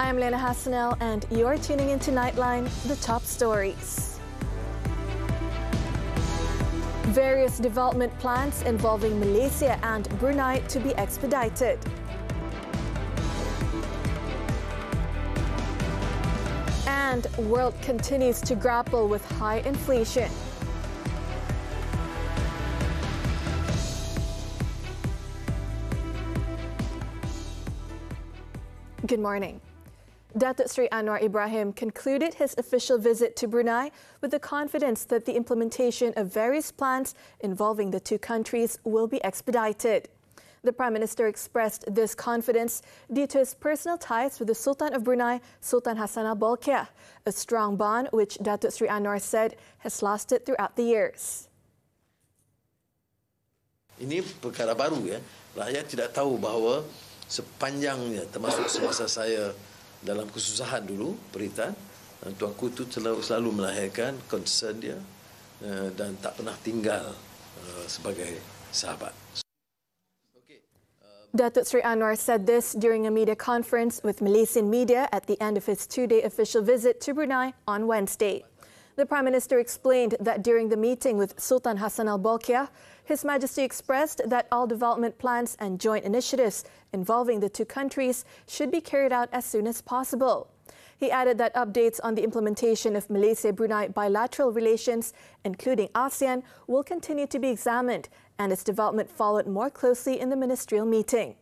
I'm Liyana Hassanel, and you're tuning into Nightline, the top stories. Various development plans involving Malaysia and Brunei to be expedited. And world continues to grapple with high inflation. Good morning. Datuk Seri Anwar Ibrahim concluded his official visit to Brunei with the confidence that the implementation of various plans involving the two countries will be expedited. The Prime Minister expressed this confidence due to his personal ties with the Sultan of Brunei, Sultan Hassanel, a strong bond which Datuk Seri Anwar said has lasted throughout the years. Ini perkara baru ya. Rakyat tidak tahu bahawa sepanjangnya termasuk semasa saya dalam kesusahan dulu Peritan, tuanku itu selalu melahirkan concern dia dan tak pernah tinggal sebagai sahabat. Datuk Seri Anwar said this during a media conference with Malaysian media at the end of his two-day official visit to Brunei on Wednesday. The Prime Minister explained that during the meeting with Sultan Hassanel, His Majesty expressed that all development plans and joint initiatives involving the two countries should be carried out as soon as possible. He added that updates on the implementation of Malaysia-Brunei bilateral relations, including ASEAN, will continue to be examined and its development followed more closely in the ministerial meeting.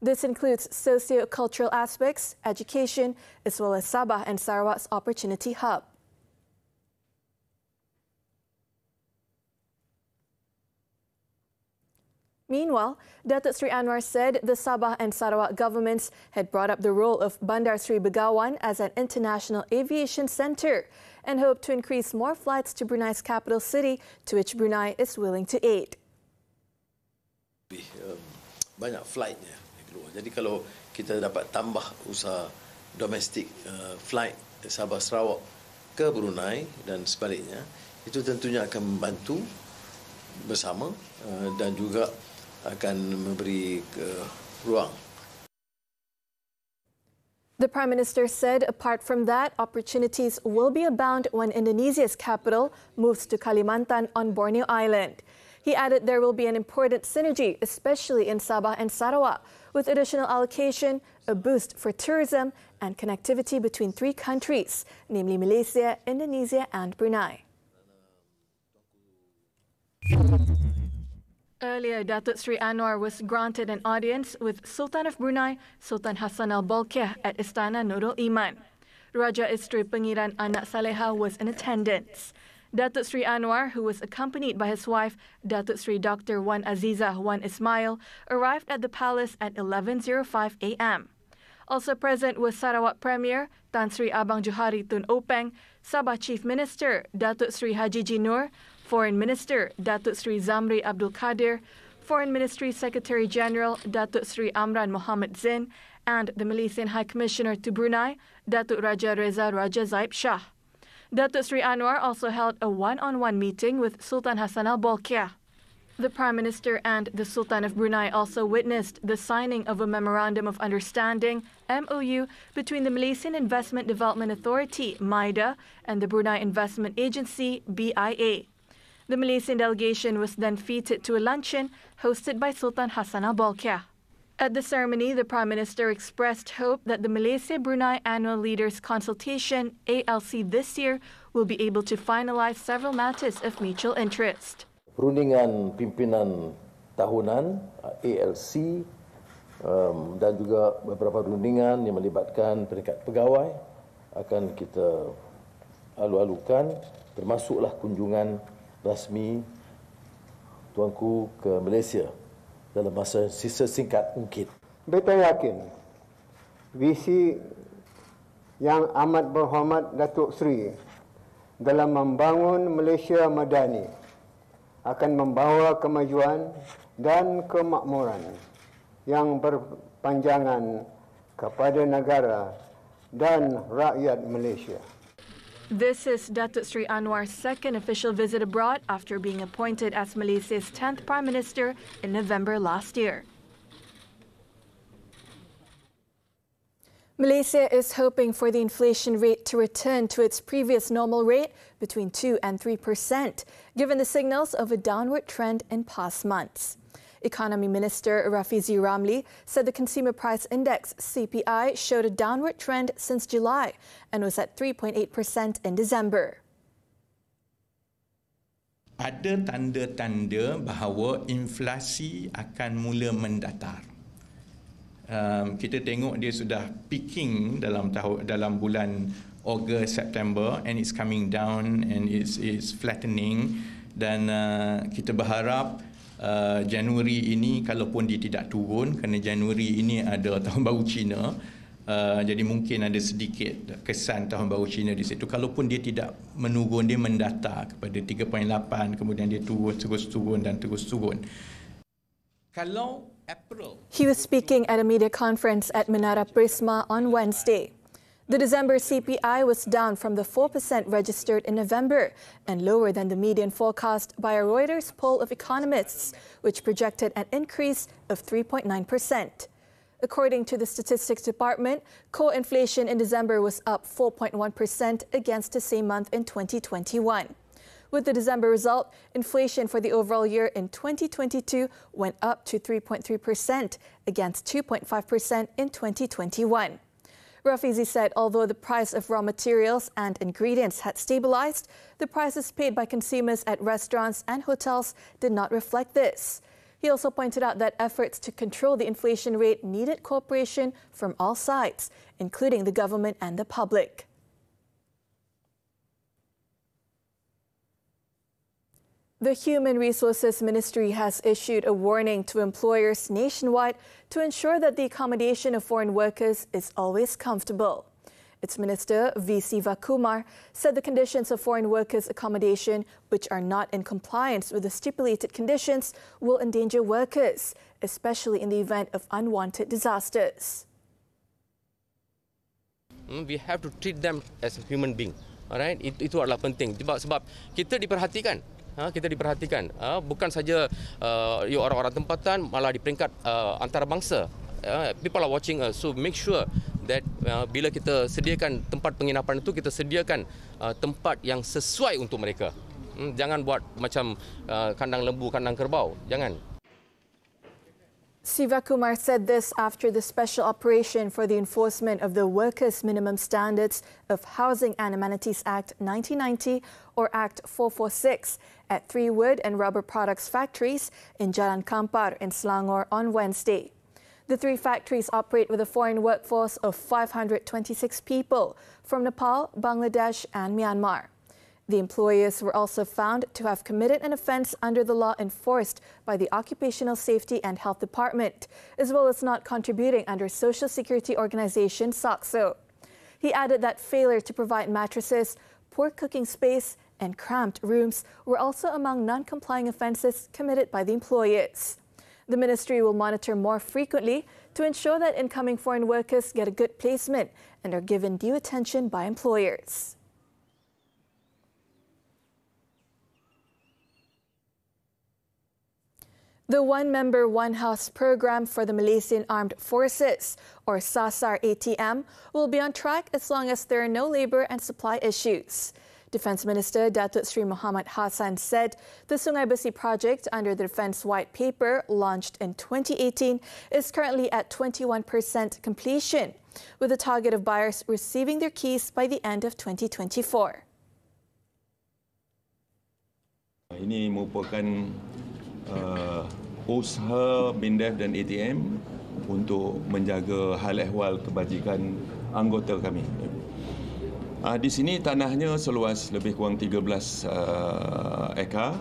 This includes socio-cultural aspects, education, as well as Sabah and Sarawak's opportunity hub. Meanwhile, Datuk Seri Anwar said the Sabah and Sarawak governments had brought up the role of Bandar Seri Begawan as an international aviation centre and hoped to increase more flights to Brunei's capital city, to which Brunei is willing to aid. Banyak flightnya keluar. Jadi kalau kita dapat tambah usaha domestik flight Sabah Sarawak ke Brunei dan sebaliknya, itu tentunya akan membantu bersama dan juga akan memberi ruang. The Prime Minister said apart from that, opportunities will be abound when Indonesia's capital moves to Kalimantan on Borneo Island. He added there will be an important synergy, especially in Sabah and Sarawak, with additional allocation, a boost for tourism and connectivity between three countries, namely Malaysia, Indonesia and Brunei. Earlier, Datuk Seri Anwar was granted an audience with Sultan of Brunei, Sultan Hassanel at Istana Nurul Iman. Raja Isteri Pengiran Anak Saleha was in attendance. Datuk Seri Anwar, who was accompanied by his wife, Datuk Seri Dr. Wan Azizah Wan Ismail, arrived at the palace at 11:05 a.m. Also present was Sarawak Premier Tan Sri Abang Johari Tun Openg, Sabah Chief Minister Datuk Sri Haji Jinur, Foreign Minister Datuk Sri Zamri Abdul Kadir, Foreign Ministry Secretary General Datuk Sri Amran Mohammed Zin, and the Malaysian High Commissioner to Brunei, Datuk Raja Reza Raja Zaib Shah. Datuk Seri Anwar also held a one-on-one meeting with Sultan Hassanel Bolkiah. The Prime Minister and the Sultan of Brunei also witnessed the signing of a Memorandum of Understanding, MOU, between the Malaysian Investment Development Authority, MIDA, and the Brunei Investment Agency, BIA. The Malaysian delegation was then feted to a luncheon hosted by Sultan Hassanel Bolkiah. At the ceremony, the Prime Minister expressed hope that the Malaysia-Brunei Annual Leaders Consultation, ALC, this year will be able to finalize several matters of mutual interest. Perundingan pimpinan tahunan ALC dan juga beberapa perundingan yang melibatkan peringkat pegawai akan kita alu-alukan, termasuklah kunjungan rasmi tuanku ke Malaysia dalam masa sesingkat mungkin. Beta yakin visi yang amat berhormat Datuk Seri dalam membangun Malaysia Madani akan membawa kemajuan dan kemakmuran yang berpanjangan kepada negara dan rakyat Malaysia. This is Datuk Seri Anwar's second official visit abroad after being appointed as Malaysia's 10th Prime Minister in November last year. Malaysia is hoping for the inflation rate to return to its previous normal rate between 2 and 3%, given the signals of a downward trend in past months. Economy Minister Rafizi Ramli said the Consumer Price Index (CPI) showed a downward trend since July and was at 3.8% in December. Ada tanda-tanda bahawa inflasi akan mula mendatar. Kita tengok dia sudah peaking dalam bulan Ogos, September, and it's coming down and it's flattening, dan kita berharap Januari ini kalaupun dia tidak turun, kerana Januari ini ada tahun baru Cina, jadi mungkin ada sedikit kesan tahun baru Cina di situ. Kalaupun dia tidak menurun, dia mendatar kepada 3.8, kemudian dia terus turun dan terus turun. Kalau April. He was speaking at a media conference at Menara Prisma on Wednesday. The December CPI was down from the 4% registered in November and lower than the median forecast by a Reuters poll of economists, which projected an increase of 3.9%. According to the Statistics Department, core inflation in December was up 4.1% against the same month in 2021. With the December result, inflation for the overall year in 2022 went up to 3.3% against 2.5% in 2021. Rafizi said although the price of raw materials and ingredients had stabilized, the prices paid by consumers at restaurants and hotels did not reflect this. He also pointed out that efforts to control the inflation rate needed cooperation from all sides, including the government and the public. The Human Resources Ministry has issued a warning to employers nationwide to ensure that the accommodation of foreign workers is always comfortable. Its Minister, V. Sivakumar, said the conditions of foreign workers' accommodation, which are not in compliance with the stipulated conditions, will endanger workers, especially in the event of unwanted disasters. We have to treat them as a human being. Alright, itu adalah penting sebab kita diperhatikan. Kita diperhatikan, bukan saja orang-orang tempatan, malah di peringkat antarabangsa. People are watching us, so make sure that bila kita sediakan tempat penginapan itu, kita sediakan tempat yang sesuai untuk mereka. Jangan buat macam kandang lembu, kandang kerbau, jangan. Sivakumar said this after the special operation for the enforcement of the Workers' Minimum Standards of Housing and Amenities Act 1990, or Act 446, at 3 wood and rubber products factories in Jalan Kampar in Selangor on Wednesday. The 3 factories operate with a foreign workforce of 526 people from Nepal, Bangladesh and Myanmar. The employers were also found to have committed an offence under the law enforced by the Occupational Safety and Health Department, as well as not contributing under Social Security Organisation SOCSO. He added that failure to provide mattresses, poor cooking space and cramped rooms were also among non-complying offences committed by the employers. The ministry will monitor more frequently to ensure that incoming foreign workers get a good placement and are given due attention by employers. The One Member, One House program for the Malaysian Armed Forces, or SASAR ATM, will be on track as long as there are no labour and supply issues. Defence Minister Datuk Sri Muhammad Hassan said the Sungai Besi project under the Defence White Paper, launched in 2018, is currently at 21% completion, with a target of buyers receiving their keys by the end of 2024. Ini merupakan usaha BINDEF dan ATM untuk menjaga hal ehwal kebajikan anggota kami. Di sini tanahnya seluas lebih kurang 13 ekar,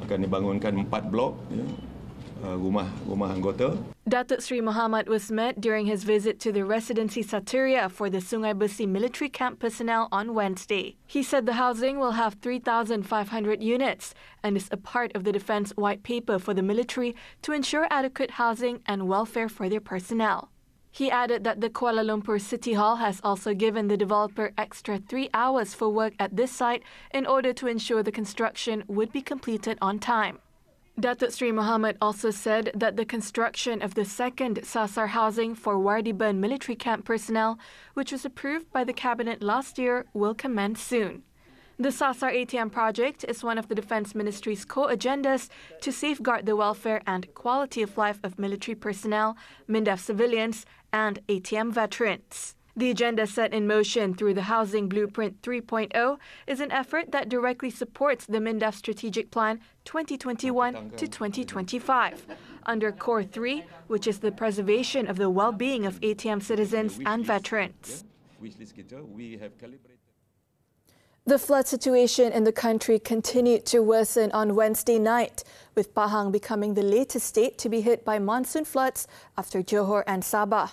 akan dibangunkan 4 blok rumah anggota. Datuk Sri Muhammad was met during his visit to the Residency Saturia for the Sungai Besi military camp personnel on Wednesday. He said the housing will have 3,500 units and is a part of the Defence White Paper for the military to ensure adequate housing and welfare for their personnel. He added that the Kuala Lumpur City Hall has also given the developer extra 3 hours for work at this site in order to ensure the construction would be completed on time. Datuk Sri Mohamad also said that the construction of the second Sasar housing for Wardiban military camp personnel, which was approved by the Cabinet last year, will commence soon. The Sasar ATM project is one of the Defence Ministry's core agendas to safeguard the welfare and quality of life of military personnel, MINDEF civilians, and ATM veterans. The agenda set in motion through the Housing Blueprint 3.0 is an effort that directly supports the MINDEF Strategic Plan 2021 to 2025, under Core 3, which is the preservation of the well-being of ATM citizens and veterans. The flood situation in the country continued to worsen on Wednesday night, with Pahang becoming the latest state to be hit by monsoon floods after Johor and Sabah.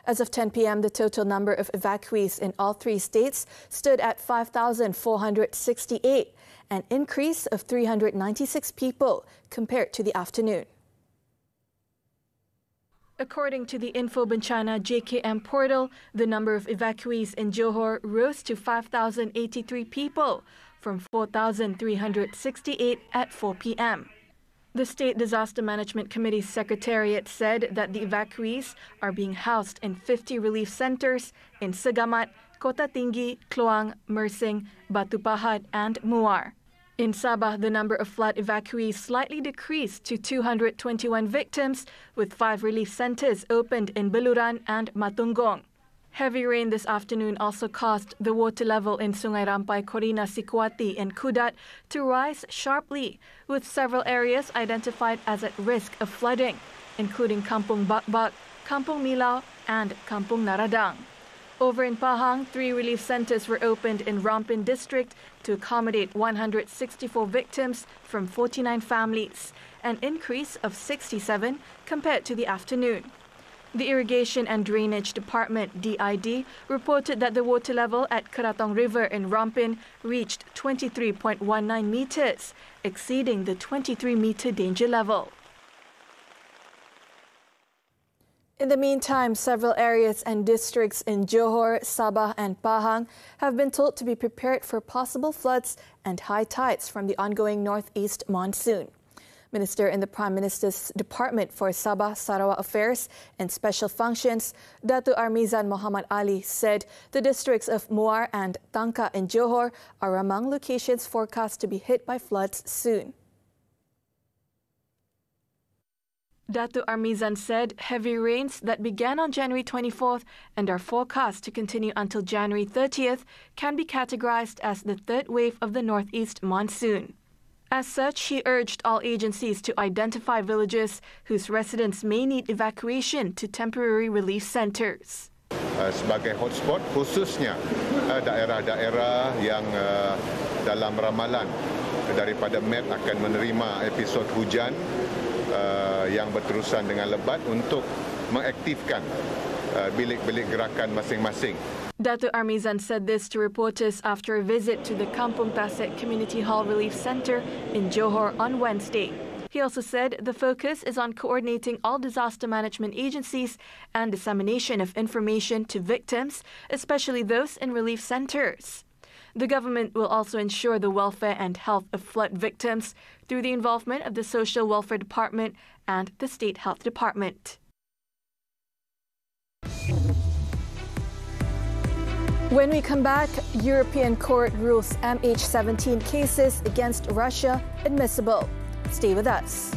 As of 10 p.m., the total number of evacuees in all three states stood at 5,468, an increase of 396 people compared to the afternoon. According to the Info Bencana JKM portal, the number of evacuees in Johor rose to 5,083 people from 4,368 at 4 p.m. The State Disaster Management Committee's Secretariat said that the evacuees are being housed in 50 relief centres in Segamat, Kota Tinggi, Kluang, Mersing, Batu Pahat and Muar. In Sabah, the number of flood evacuees slightly decreased to 221 victims, with 5 relief centres opened in Beluran and Matungong. Heavy rain this afternoon also caused the water level in Sungai Rampai Korina Sikuati in Kudat to rise sharply, with several areas identified as at risk of flooding, including Kampung Bakbak, Kampung Milau and Kampung Naradang. Over in Pahang, 3 relief centres were opened in Rampin district to accommodate 164 victims from 49 families, an increase of 67 compared to the afternoon. The Irrigation and Drainage Department, DID, reported that the water level at Keratong River in Rampin reached 23.19 metres, exceeding the 23-metre danger level. In the meantime, several areas and districts in Johor, Sabah and Pahang have been told to be prepared for possible floods and high tides from the ongoing northeast monsoon. Minister in the Prime Minister's Department for Sabah Sarawak Affairs and Special Functions, Datuk Armizan Muhammad Ali, said the districts of Muar and Tangka in Johor are among locations forecast to be hit by floods soon. Datuk Armizan said heavy rains that began on January 24th and are forecast to continue until January 30th can be categorized as the third wave of the northeast monsoon. As such, he urged all agencies to identify villages whose residents may need evacuation to temporary relief centres. Sebagai hotspot, khususnya daerah-daerah yang dalam ramalan daripada MET akan menerima episod hujan yang berterusan dengan lebat untuk mengaktifkan bilik-bilik gerakan masing-masing. Datuk Armizan said this to reporters after a visit to the Kampung Tasek Community Hall Relief Centre in Johor on Wednesday. He also said the focus is on coordinating all disaster management agencies and dissemination of information to victims, especially those in relief centres. The government will also ensure the welfare and health of flood victims through the involvement of the Social Welfare Department and the State Health Department. When we come back, European Court rules MH17 cases against Russia admissible. Stay with us.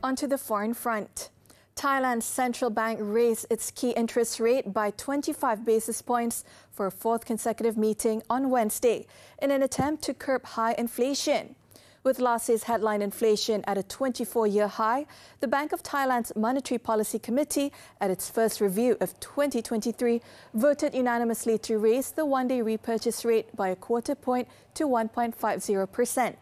Onto the foreign front. Thailand's central bank raised its key interest rate by 25 basis points for a fourth consecutive meeting on Wednesday in an attempt to curb high inflation. With last year's headline inflation at a 24-year high, the Bank of Thailand's Monetary Policy Committee, at its first review of 2023, voted unanimously to raise the one-day repurchase rate by a quarter point to 1.50%.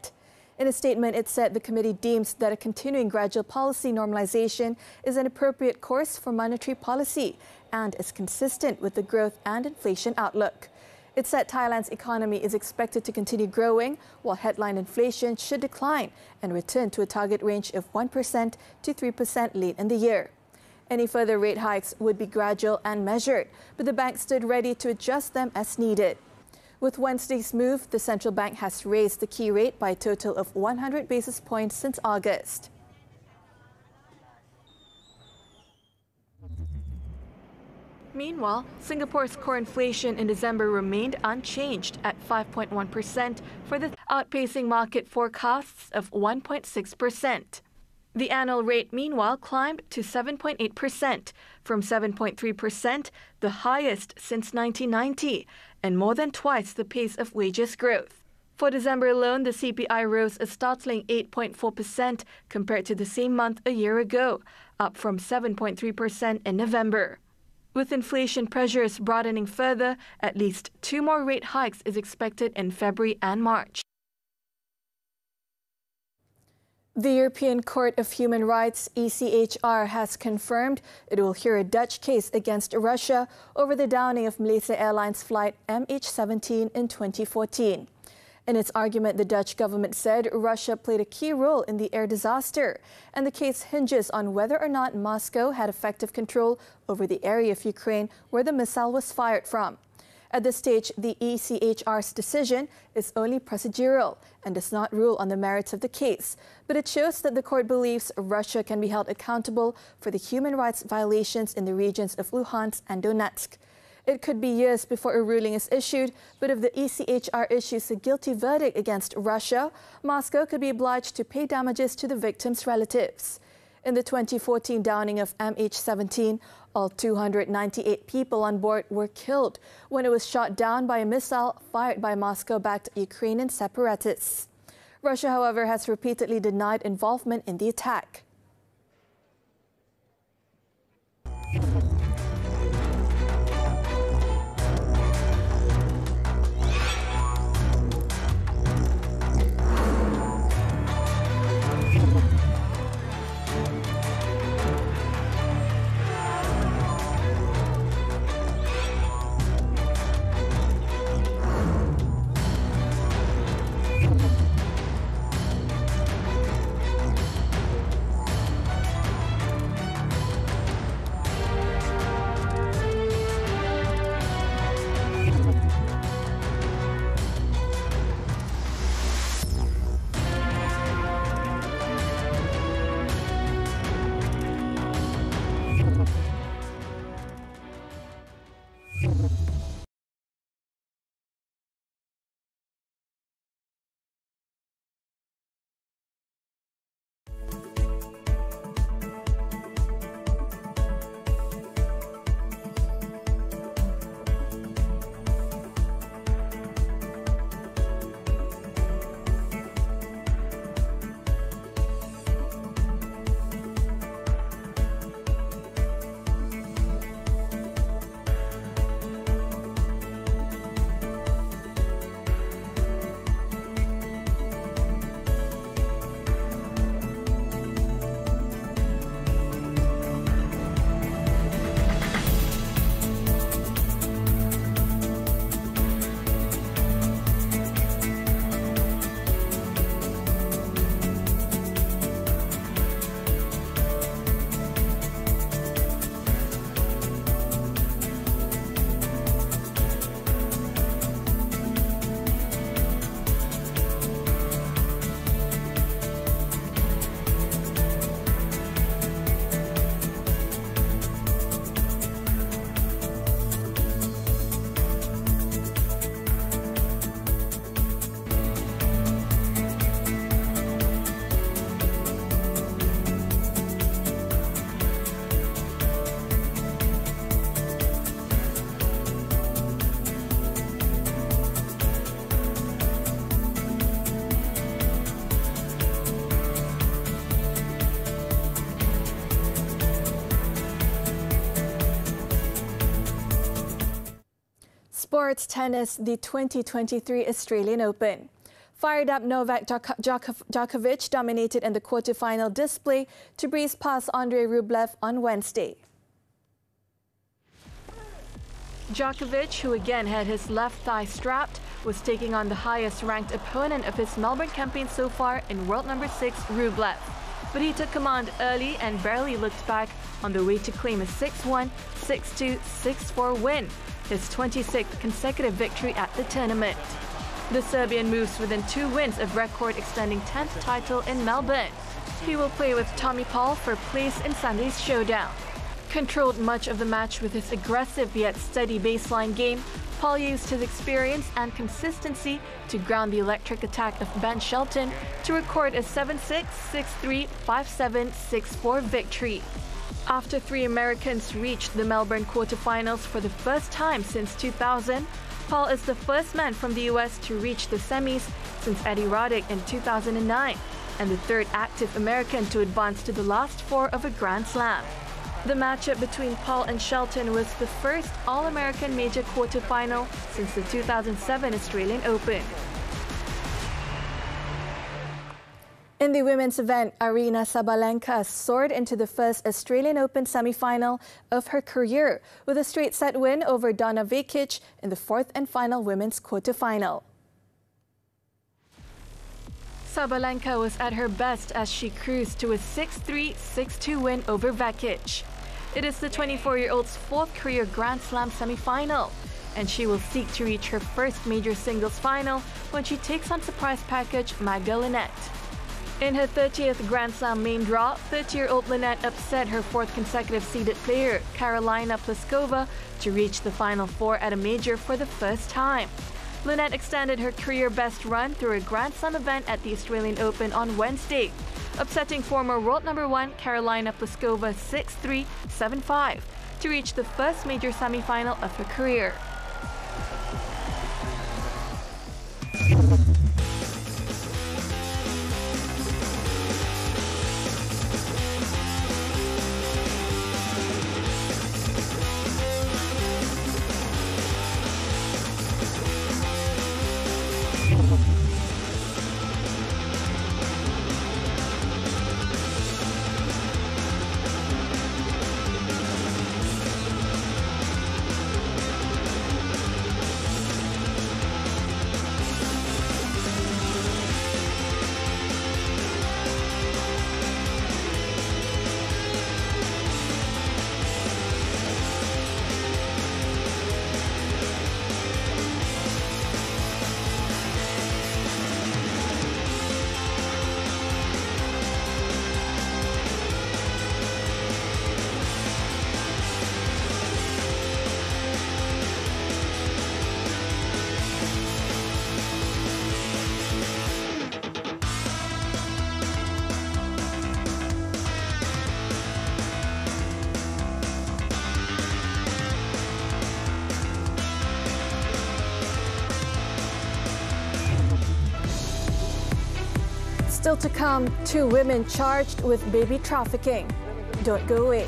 In a statement, it said the committee deems that a continuing gradual policy normalization is an appropriate course for monetary policy and is consistent with the growth and inflation outlook. It said Thailand's economy is expected to continue growing, while headline inflation should decline and return to a target range of 1% to 3% late in the year. Any further rate hikes would be gradual and measured, but the bank stood ready to adjust them as needed. With Wednesday's move, the central bank has raised the key rate by a total of 100 basis points since August. Meanwhile, Singapore's core inflation in December remained unchanged at 5.1%, outpacing market forecasts of 1.6%. The annual rate, meanwhile, climbed to 7.8% from 7.3%, the highest since 1990, and more than twice the pace of wages growth. For December alone, the CPI rose a startling 8.4% compared to the same month a year ago, up from 7.3% in November. With inflation pressures broadening further, at least 2 more rate hikes is expected in February and March. The European Court of Human Rights, ECHR, has confirmed it will hear a Dutch case against Russia over the downing of Malaysia Airlines flight MH17 in 2014. In its argument, the Dutch government said Russia played a key role in the air disaster, and the case hinges on whether or not Moscow had effective control over the area of Ukraine where the missile was fired from. At this stage, the ECHR's decision is only procedural and does not rule on the merits of the case, but it shows that the court believes Russia can be held accountable for the human rights violations in the regions of Luhansk and Donetsk. It could be years before a ruling is issued, but if the ECHR issues a guilty verdict against Russia, Moscow could be obliged to pay damages to the victims' relatives. In the 2014 downing of MH17, all 298 people on board were killed when it was shot down by a missile fired by Moscow-backed Ukrainian separatists. Russia, however, has repeatedly denied involvement in the attack. Sports tennis, the 2023 Australian Open. Fired up Novak Djokovic dominated in the quarterfinal display to breeze past Andrei Rublev on Wednesday. Djokovic, who again had his left thigh strapped, was taking on the highest-ranked opponent of his Melbourne campaign so far in world number 6, Rublev. But he took command early and barely looked back on the way to claim a 6-1, 6-2, 6-4 win, his 26th consecutive victory at the tournament. The Serbian moves within 2 wins of record-extending 10th title in Melbourne. He will play with Tommy Paul for place in Sunday's showdown. Controlled much of the match with his aggressive yet steady baseline game, Paul used his experience and consistency to ground the electric attack of Ben Shelton to record a 7-6, 6-3, 5-7, 6-4 victory. After 3 Americans reached the Melbourne quarterfinals for the first time since 2000, Paul is the first man from the US to reach the semis since Eddie Roddick in 2009, and the 3rd active American to advance to the last 4 of a Grand Slam. The matchup between Paul and Shelton was the first All-American major quarterfinal since the 2007 Australian Open. In the women's event, Aryna Sabalenka soared into the first Australian Open semi-final of her career with a straight-set win over Donna Vekic in the 4th and final women's quarterfinal. Sabalenka was at her best as she cruised to a 6-3, 6-2 win over Vekic. It is the 24-year-old's 4th career Grand Slam semi-final, and she will seek to reach her first major singles final when she takes on surprise package Magda Linette. In her 30th Grand Slam main draw, 30-year-old Linette upset her 4th consecutive seeded player, Karolina Pliskova, to reach the Final 4 at a major for the first time. Linette extended her career best run through a Grand Slam event at the Australian Open on Wednesday, upsetting former world number 1 Karolina Pliskova 6-3, 7-5 to reach the first major semi-final of her career. Still to come, 2 women charged with baby trafficking. Don't go away.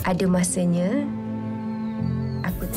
Ada masanya aku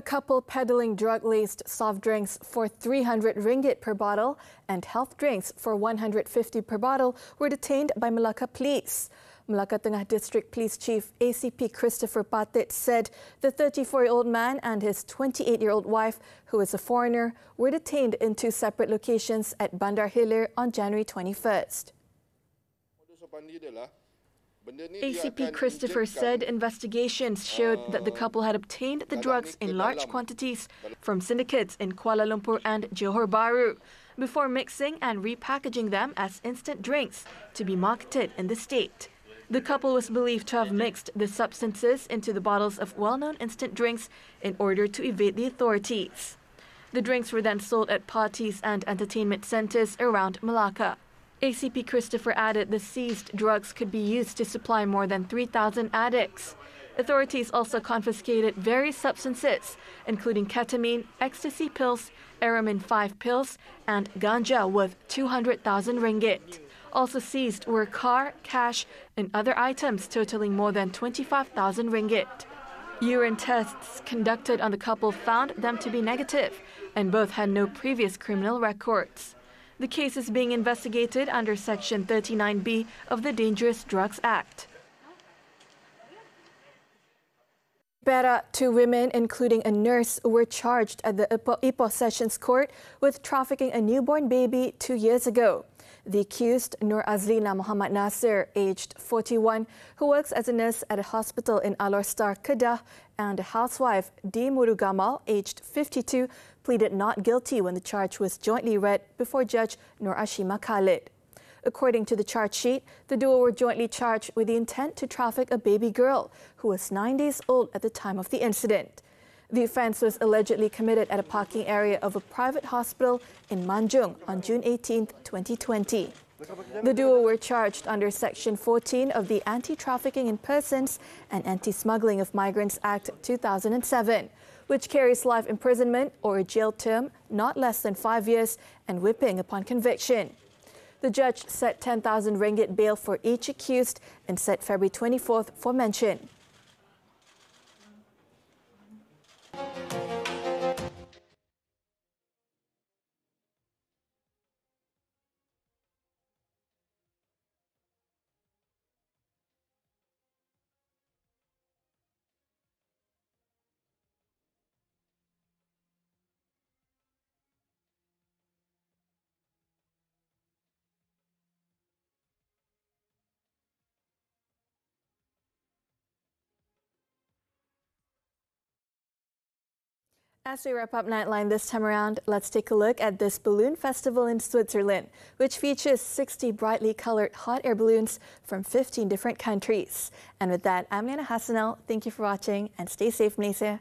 couple peddling drug-laced soft drinks for 300 ringgit per bottle and health drinks for 150 per bottle were detained by Melaka Police. Melaka Tengah District Police Chief ACP Christopher Patit said the 34-year-old man and his 28-year-old wife, who is a foreigner, were detained in two separate locations at Bandar Hilir on January 21st. ACP Christopher said investigations showed that the couple had obtained the drugs in large quantities from syndicates in Kuala Lumpur and Johor Bahru before mixing and repackaging them as instant drinks to be marketed in the state. The couple was believed to have mixed the substances into the bottles of well-known instant drinks in order to evade the authorities. The drinks were then sold at parties and entertainment centres around Melaka. ACP Christopher added the seized drugs could be used to supply more than 3,000 addicts. Authorities also confiscated various substances, including ketamine, ecstasy pills, Aramin 5 pills, and ganja worth 200,000 ringgit. Also seized were car, cash, and other items totaling more than 25,000 ringgit. Urine tests conducted on the couple found them to be negative, and both had no previous criminal records. The case is being investigated under Section 39B of the Dangerous Drugs Act. Perak, two women, including a nurse, were charged at the Ipoh Sessions Court with trafficking a newborn baby 2 years ago. The accused, Nur Azlina Muhammad Nasir, aged 41, who works as a nurse at a hospital in Alor Star, Kedah, and a housewife, Di Murugamal, aged 52, pleaded not guilty when the charge was jointly read before Judge Nur Ashima Khalid. According to the charge sheet, the duo were jointly charged with the intent to traffic a baby girl who was 9 days old at the time of the incident. The offence was allegedly committed at a parking area of a private hospital in Manjung on June 18, 2020. The duo were charged under Section 14 of the Anti-Trafficking in Persons and Anti-Smuggling of Migrants Act 2007, which carries life imprisonment or a jail term not less than 5 years and whipping upon conviction. The judge set 10,000 ringgit bail for each accused and set February 24th for mention. As we wrap up Nightline this time around, let's take a look at this balloon festival in Switzerland, which features 60 brightly coloured hot air balloons from 15 different countries. And with that, I'm Liyana Hassanel. Thank you for watching and stay safe, Malaysia.